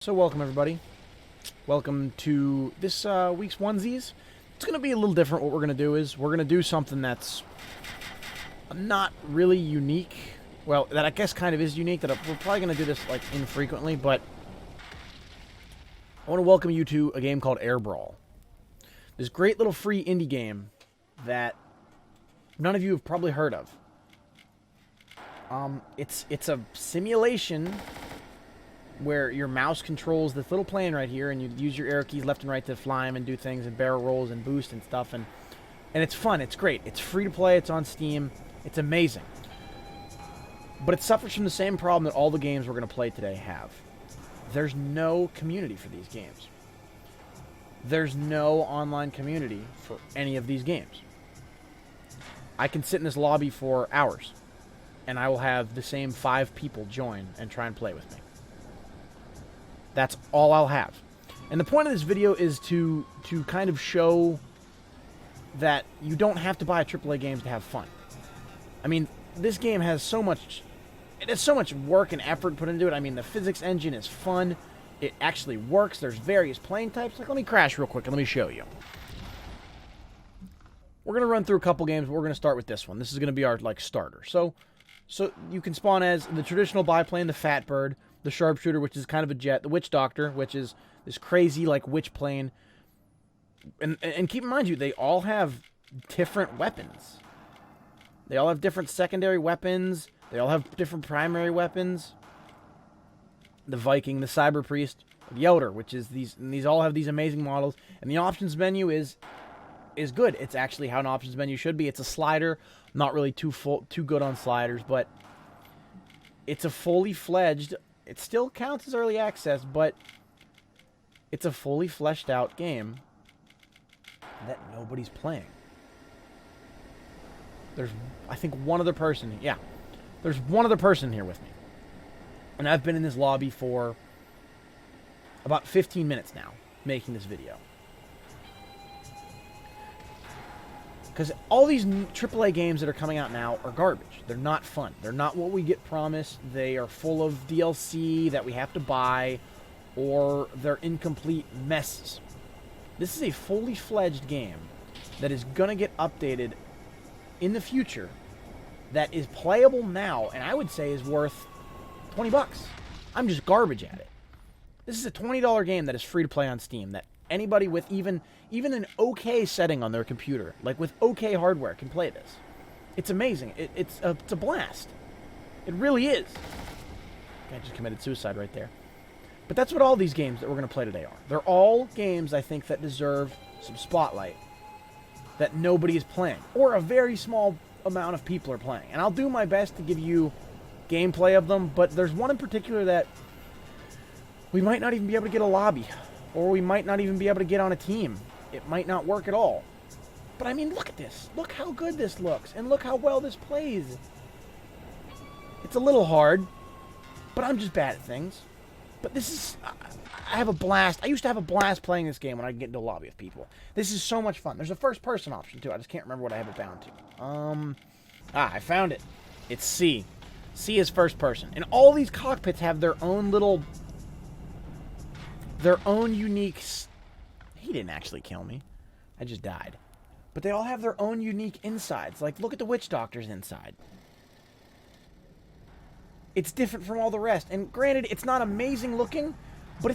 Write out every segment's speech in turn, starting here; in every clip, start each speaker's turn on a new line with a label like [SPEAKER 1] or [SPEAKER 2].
[SPEAKER 1] So welcome everybody. Welcome to this week's ONSIES. It's going to be a little different. What we're going to do is we're going to do something that's not really unique. Well, that I guess kind of is unique. That we're probably going to do this like infrequently, but I want to welcome you to a game called Brawl. This great little free indie game that none of you have probably heard of. It's a simulation where your mouse controls this little plane right here, and you use your arrow keys left and right to fly them and do things, and barrel rolls and boost and stuff, and it's fun. It's great. It's free to play. It's on Steam. It's amazing. But it suffers from the same problem that all the games we're going to play today have. There's no community for these games. There's no online community for any of these games. I can sit in this lobby for hours, and I will have the same 5 people join and try and play with me. That's all I'll have. And the point of this video is to kind of show that you don't have to buy AAA games to have fun. I mean, this game has so much... It has so much work and effort put into it. I mean, the physics engine is fun. It actually works. There's various plane types. Like, let me crash real quick and let me show you. We're going to run through a couple games, but we're going to start with this one. This is going to be our, like, starter. So you can spawn as the traditional biplane, the Fat Bird, the Sharpshooter, which is kind of a jet, the Witch Doctor, which is this crazy, like, witch plane. And keep in mind, they all have different weapons. They all have different secondary weapons. They all have different primary weapons. The Viking, the Cyber Priest, the Yoder, which is these all have these amazing models. And the options menu is good. It's actually how an options menu should be. It's a slider. Not really too good on sliders, but it's a fully fledged... It still counts as early access, but it's a fully fleshed out game that nobody's playing. There's, I think, one other person. Yeah, there's one other person here with me. And I've been in this lobby for about 15 minutes now, making this video. Because all these AAA games that are coming out now are garbage. They're not fun. They're not what we get promised. They are full of DLC that we have to buy, or they're incomplete messes. This is a fully fledged game that is going to get updated in the future, that is playable now, and I would say is worth 20 bucks. I'm just garbage at it. This is a $20 game that is free to play on Steam, that anybody with even an okay setting on their computer, like with okay hardware, can play this. It's amazing. It's a blast. It really is. I just committed suicide right there. But that's what all these games that we're going to play today are. They're all games, I think, that deserve some spotlight that nobody is playing, or a very small amount of people are playing. And I'll do my best to give you gameplay of them, but there's one in particular that we might not even be able to get a lobby. Or we might not even be able to get on a team. It might not work at all. But I mean, look at this. Look how good this looks. And look how well this plays. It's a little hard. But I'm just bad at things. But this is... I have a blast. I used to have a blast playing this game when I get into a lobby with people. This is so much fun. There's a first-person option, too. I just can't remember what I have it bound to. I found it. It's C. C is first-person. And all these cockpits have their own little... Their own unique... He didn't actually kill me. I just died. But they all have their own unique insides. Like, look at the Witch Doctor's inside. It's different from all the rest. And granted, it's not amazing looking, but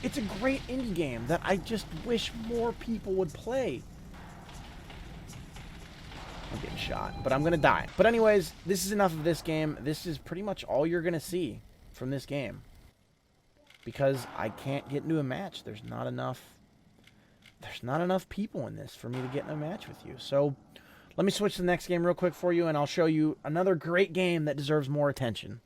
[SPEAKER 1] it's a great indie game that I just wish more people would play. I'm getting shot, but I'm going to die. But anyways, this is enough of this game. This is pretty much all you're going to see from this game. Because I can't get into a match. There's not enough people in this for me to get in a match with you. So let me switch to the next game real quick for you, and I'll show you another great game that deserves more attention.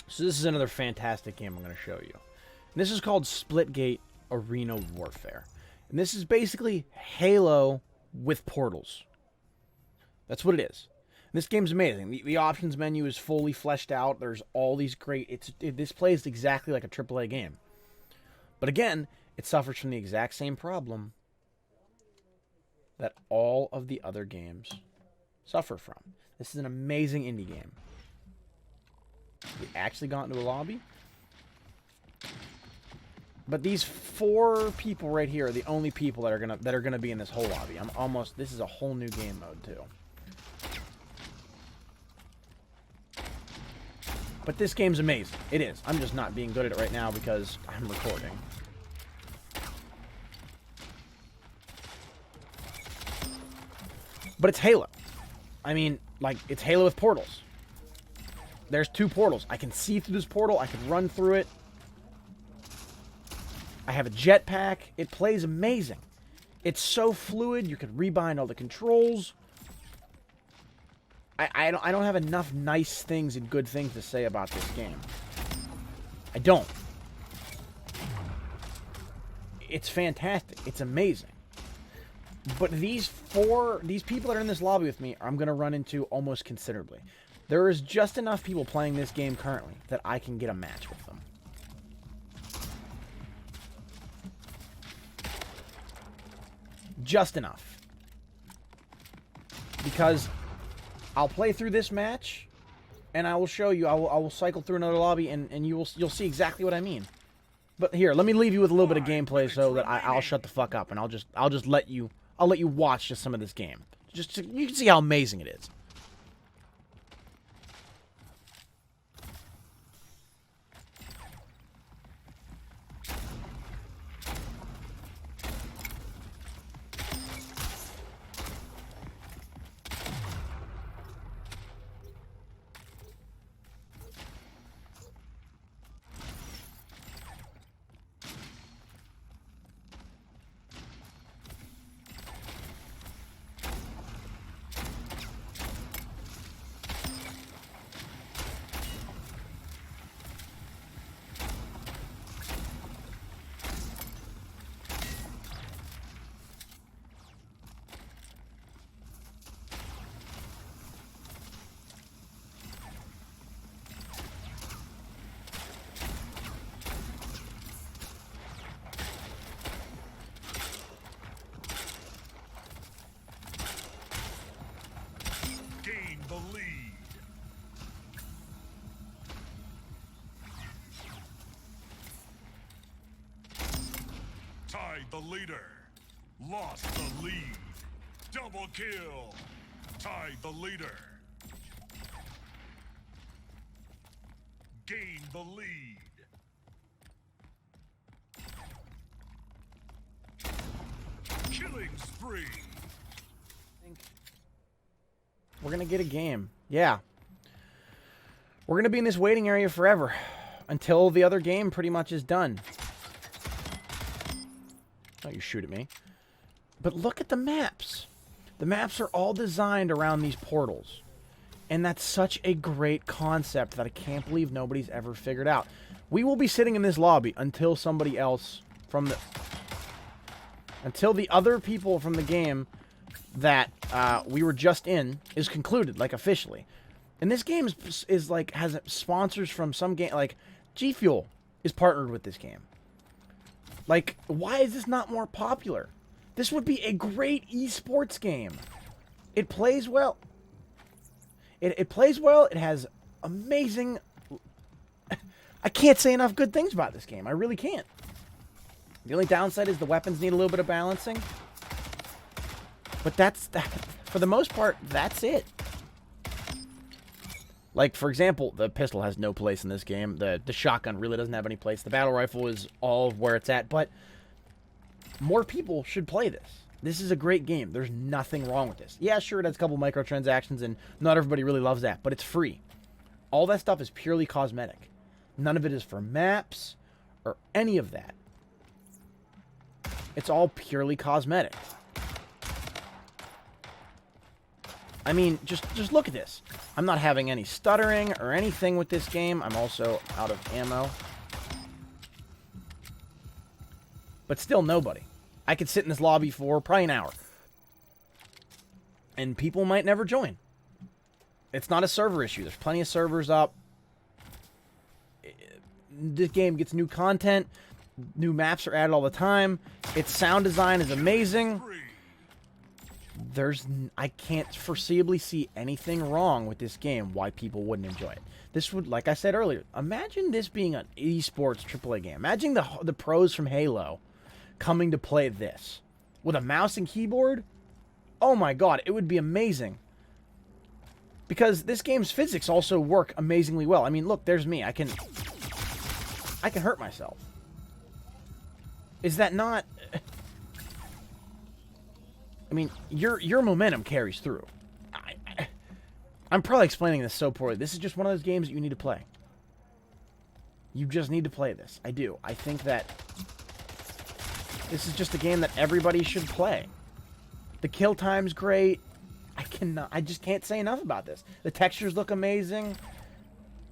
[SPEAKER 1] So this is another fantastic game I'm going to show you. And this is called Splitgate Arena Warfare. And this is basically Halo with portals. That's what it is. And this game's amazing. The options menu is fully fleshed out. There's all these great... This plays exactly like a AAA game. But again, it suffers from the exact same problem that all of the other games suffer from. This is an amazing indie game. We actually got into a lobby. But these 4 people right here are the only people that are gonna be in this whole lobby. This is a whole new game mode too. But this game's amazing. It is. I'm just not being good at it right now because I'm recording. But it's Halo. I mean, like, it's Halo with portals. There's 2 portals. I can see through this portal. I can run through it. I have a jetpack. It plays amazing. It's so fluid. You can rebind all the controls. I don't have enough nice things and good things to say about this game. I don't. It's fantastic. It's amazing. But these people that are in this lobby with me, I'm going to run into almost considerably. There is just enough people playing this game currently that I can get a match with them. Just enough. Because I'll play through this match, and I will show you. I will cycle through another lobby, and you'll see exactly what I mean. But here, let me leave you with a little bit of gameplay so that I'll shut the fuck up, and I'll just let you watch just some of this game. Just so you can see how amazing it is.
[SPEAKER 2] Tied the leader. Lost the lead. Double kill. Tied the leader. Gained the lead. Killing spree.
[SPEAKER 1] We're going to get a game. Yeah. We're going to be in this waiting area forever. Until the other game pretty much is done. Oh, you shoot at me. But look at the maps. The maps are all designed around these portals. And that's such a great concept that I can't believe nobody's ever figured out. We will be sitting in this lobby until somebody else from the... Until the other people from the game that we were just in is concluded, like, officially. And this game is like, has sponsors from some game, like, G Fuel is partnered with this game. Like, why is this not more popular? This would be a great esports game. It plays well. It plays well. It has amazing... I can't say enough good things about this game. I really can't. The only downside is the weapons need a little bit of balancing. But that's... For the most part, that's it. Like, for example, the pistol has no place in this game. The shotgun really doesn't have any place. The battle rifle is all of where it's at. But more people should play this. This is a great game. There's nothing wrong with this. Yeah, sure, it has a couple microtransactions, and not everybody really loves that. But it's free. All that stuff is purely cosmetic. None of it is for maps or any of that. It's all purely cosmetic. I mean, just look at this. I'm not having any stuttering or anything with this game. I'm also out of ammo. But still nobody. I could sit in this lobby for probably an hour. And people might never join. It's not a server issue. There's plenty of servers up. This game gets new content. New maps are added all the time. Its sound design is amazing. I can't foreseeably see anything wrong with this game why people wouldn't enjoy it. This would, like I said earlier, imagine this being an esports AAA game. Imagine the pros from Halo coming to play this with a mouse and keyboard. Oh my god, it would be amazing. Because this game's physics also work amazingly well. I mean, look, there's me. I can hurt myself. Is that not... I mean, your momentum carries through. I'm probably explaining this so poorly. This is just one of those games that you need to play. You just need to play this. I do. I think that this is just a game that everybody should play. The kill time's great. I just can't say enough about this. The textures look amazing.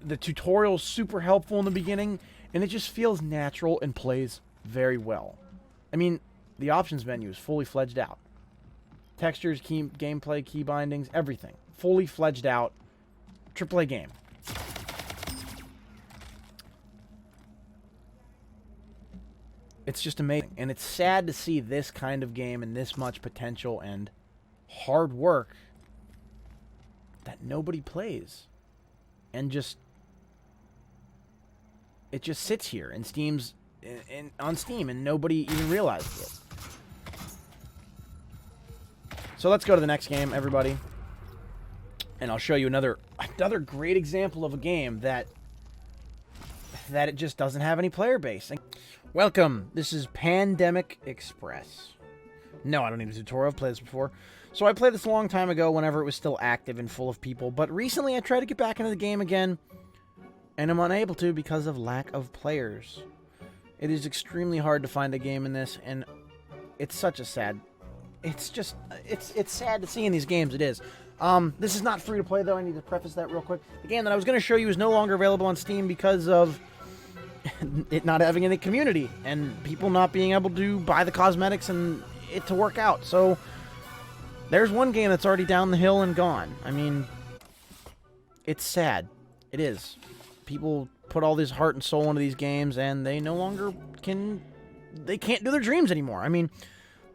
[SPEAKER 1] The tutorial's super helpful in the beginning, and it just feels natural and plays very well. I mean, the options menu is fully fledged out. Textures, gameplay, key bindings, everything. Fully fledged out. AAA game. It's just amazing. And it's sad to see this kind of game and this much potential and hard work that nobody plays. And just... it just sits here in on Steam and nobody even realizes it. So let's go to the next game, everybody. And I'll show you another great example of a game that it just doesn't have any player base. Welcome. This is Pandemic Express. No, I don't need a tutorial. I've played this before. So I played this a long time ago whenever it was still active and full of people. But recently I tried to get back into the game again. And I'm unable to because of lack of players. It is extremely hard to find a game in this. And it's such a sad... it's sad to see in these games. It is. This is not free to play, though. I need to preface that real quick. The game that I was going to show you is no longer available on Steam because of it not having any community and people not being able to buy the cosmetics and it to work out. So there's one game that's already down the hill and gone. I mean, it's sad. It is. People put all this heart and soul into these games and they no longer can... they can't do their dreams anymore. I mean...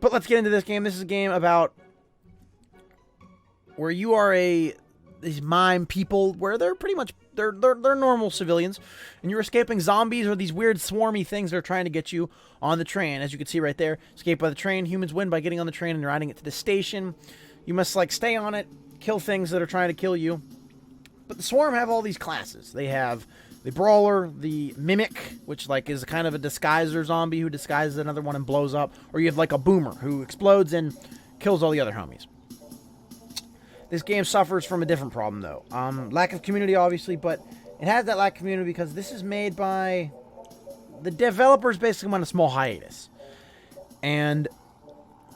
[SPEAKER 1] but let's get into this game. This is a game about where you are these mime people where they're pretty much they're normal civilians and you're escaping zombies or these weird swarmy things that are trying to get you on the train. As you can see right there, escape by the train. Humans win by getting on the train and riding it to the station. You must like stay on it, kill things that are trying to kill you. But the swarm have all these classes. They have the brawler, the mimic, which like is kind of a disguiser zombie who disguises another one and blows up, or you have like a boomer who explodes and kills all the other homies. This game suffers from a different problem though. Lack of community obviously, but it has that lack of community because this is made by the developers basically on a small hiatus. And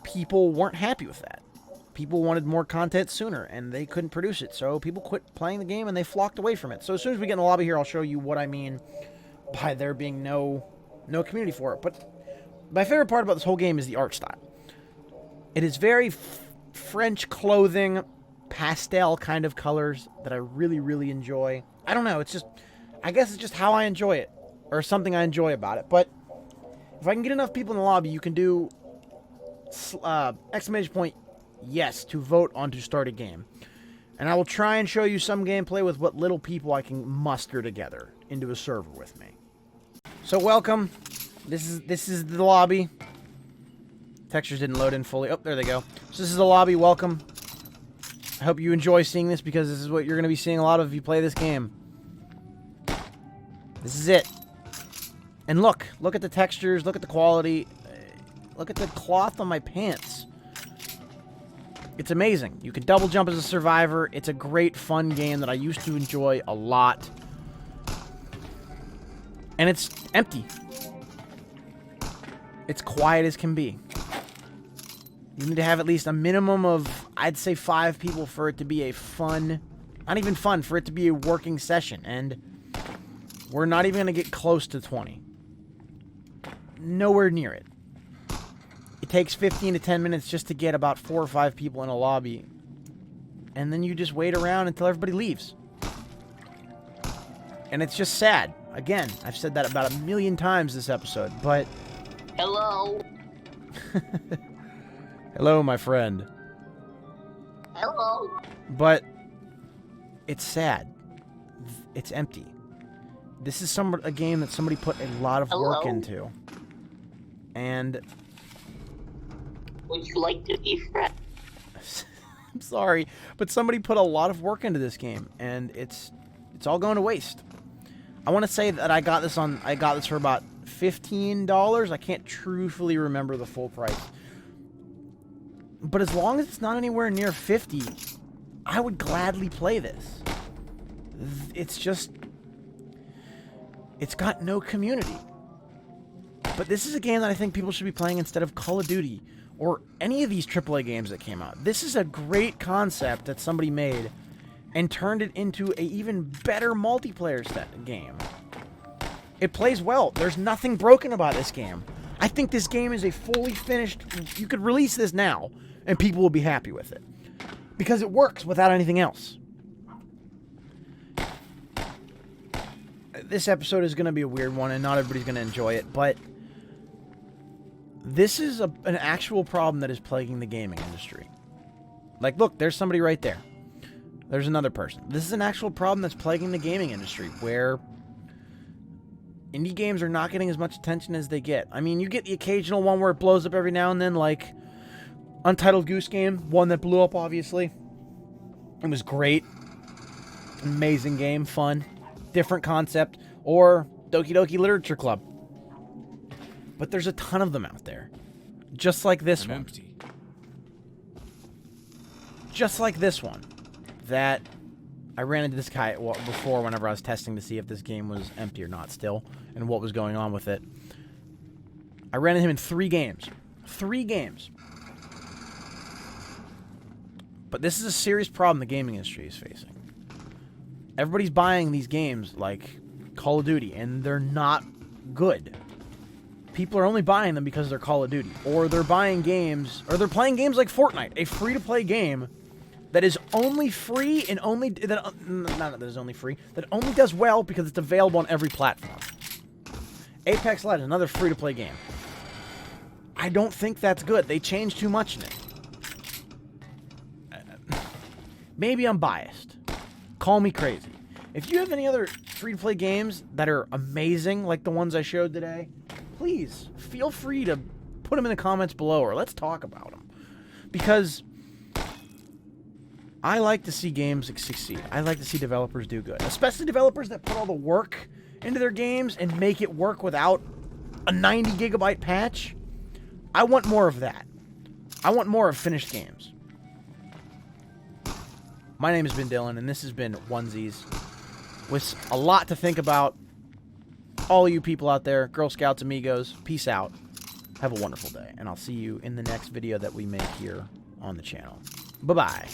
[SPEAKER 1] people weren't happy with that. People wanted more content sooner, and they couldn't produce it. So people quit playing the game, and they flocked away from it. So as soon as we get in the lobby here, I'll show you what I mean by there being no community for it. But my favorite part about this whole game is the art style. It is very French clothing, pastel kind of colors that I really, really enjoy. I don't know. It's just... I guess it's just how I enjoy it, or something I enjoy about it. But if I can get enough people in the lobby, you can do... exclamation point... yes, to vote on to start a game. And I will try and show you some gameplay with what little people I can muster together into a server with me. So welcome. This is the lobby. Textures didn't load in fully. Oh, there they go. So this is the lobby. Welcome. I hope you enjoy seeing this because this is what you're going to be seeing a lot of if you play this game. This is it. And look at the textures, look at the quality. Look at the cloth on my pants. It's amazing. You can double jump as a survivor. It's a great, fun game that I used to enjoy a lot. And it's empty. It's quiet as can be. You need to have at least a minimum of, I'd say, 5 people for it to be a fun, not even fun, for it to be a working session. And we're not even going to get close to 20. Nowhere near it. It takes 15 to 10 minutes just to get about 4 or 5 people in a lobby. And then you just wait around until everybody leaves. And it's just sad. Again, I've said that about 1,000,000 times this episode, but...
[SPEAKER 3] Hello.
[SPEAKER 1] Hello, my friend.
[SPEAKER 3] Hello.
[SPEAKER 1] But it's sad. It's empty. This is a game that somebody put a lot of work into. And
[SPEAKER 3] would you like to be friends?
[SPEAKER 1] I'm sorry, but somebody put a lot of work into this game, and it's all going to waste. I want to say that I got this for about $15. I can't truthfully remember the full price. But as long as it's not anywhere near 50, I would gladly play this. It's got no community. But this is a game that I think people should be playing instead of Call of Duty or any of these AAA games that came out. This is a great concept that somebody made and turned it into an even better multiplayer game. It plays well. There's nothing broken about this game. I think this game is a fully finished... You could release this now, and people will be happy with it. Because it works without anything else. This episode is going to be a weird one, and not everybody's going to enjoy it, but... This is an actual problem that is plaguing the gaming industry. Like, look, there's somebody right there. There's another person. This is an actual problem that's plaguing the gaming industry, where indie games are not getting as much attention as they get. I mean, you get the occasional one where it blows up every now and then, like Untitled Goose Game, one that blew up, obviously. It was great. Amazing game, fun, different concept. Or Doki Doki Literature Club. But there's a ton of them out there. Just like this one.
[SPEAKER 2] Empty.
[SPEAKER 1] Just like this one. That I ran into this guy before whenever I was testing to see if this game was empty or not still. And what was going on with it. I ran into him in 3 games. 3 games. But this is a serious problem the gaming industry is facing. Everybody's buying these games like Call of Duty, and they're not good. People are only buying them because they're Call of Duty. Or they're buying games, or they're playing games like Fortnite, a free-to-play game that is only free and only... Not that is only free. That only does well because it's available on every platform. Apex Legends, another free-to-play game. I don't think that's good. They changed too much in it. Maybe I'm biased. Call me crazy. If you have any other free-to-play games that are amazing, like the ones I showed today, please feel free to put them in the comments below, or let's talk about them. Because I like to see games succeed. I like to see developers do good. Especially developers that put all the work into their games and make it work without a 90 gigabyte patch. I want more of that. I want more of finished games. My name has been Dylan, and this has been ONSIES. With a lot to think about. All you people out there, Girl Scouts, amigos, peace out. Have a wonderful day, and I'll see you in the next video that we make here on the channel. Bye-bye.